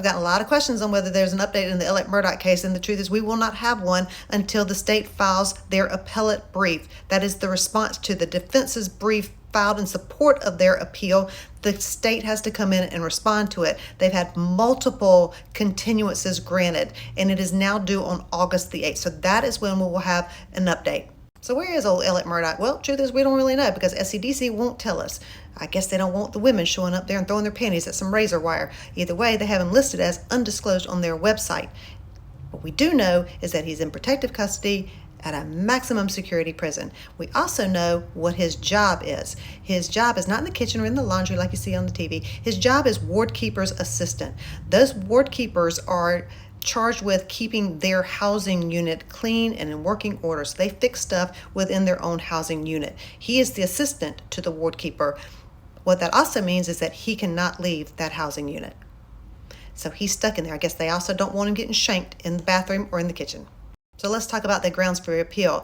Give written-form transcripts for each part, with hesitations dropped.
I've gotten a lot of questions on whether there's an update in the Alec Murdaugh case, and the truth is we will not have one until the state files their appellate brief. That is the response to the defense's brief filed in support of their appeal. The state has to come in and respond to it. They've had multiple continuances granted, and it is now due on August the 8th. So that is when we will have an update. So where is old Alec Murdaugh? Well, truth is we don't really know because SCDC won't tell us. I guess they don't want the women showing up there and throwing their panties at some razor wire. Either way, they have him listed as undisclosed on their website. What we do know is that he's in protective custody at a maximum security prison. We also know what his job is. His job is not in the kitchen or in the laundry like you see on the TV. His job is ward keeper's assistant. Those ward keepers are charged with keeping their housing unit clean and in working order. So they fix stuff within their own housing unit. He is the assistant to the ward keeper. What that also means is that he cannot leave that housing unit. So he's stuck in there. I guess they also don't want him getting shanked in the bathroom or in the kitchen. So let's talk about the grounds for appeal.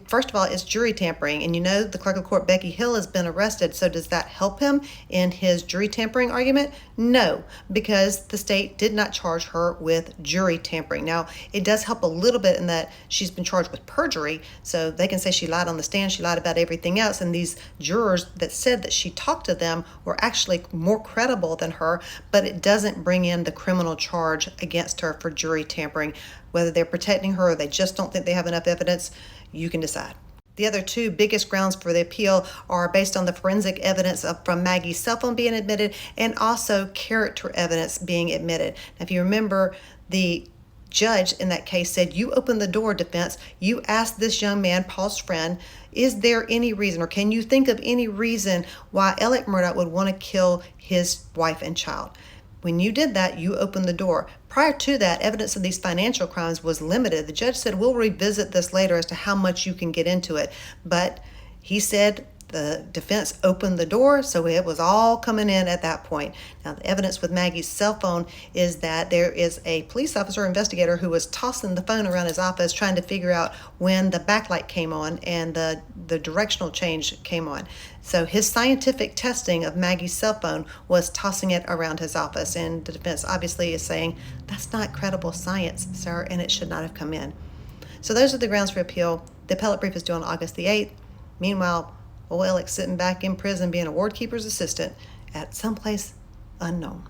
First of all, it's jury tampering. And you know the clerk of court, Becky Hill, has been arrested. So does that help him in his jury tampering argument? No, because the state did not charge her with jury tampering. Now, it does help a little bit in that she's been charged with perjury. So they can say she lied on the stand, she lied about everything else. And these jurors that said that she talked to them were actually more credible than her. But it doesn't bring in the criminal charge against her for jury tampering. Whether they're protecting her or they just don't think they have enough evidence, you can decide. The other two biggest grounds for the appeal are based on the forensic evidence from Maggie's cell phone being admitted and also character evidence being admitted. Now, if you remember, the judge in that case said, you opened the door, defense. You asked this young man, Paul's friend, is there any reason or can you think of any reason why Alec Murdaugh would want to kill his wife and child? When you did that, you opened the door. Prior to that, evidence of these financial crimes was limited. The judge said, we'll revisit this later as to how much you can get into it. But he said the defense opened the door, so it was all coming in at that point. Now, the evidence with Maggie's cell phone is that there is a police officer investigator who was tossing the phone around his office trying to figure out when the backlight came on and the directional change came on. So his scientific testing of Maggie's cell phone was tossing it around his office, and the defense obviously is saying that's not credible science, sir, and it should not have come in. So those are the grounds for appeal. The appellate brief is due on August the 8th. Meanwhile, old Alec's sitting back in prison being a ward keeper's assistant at someplace unknown.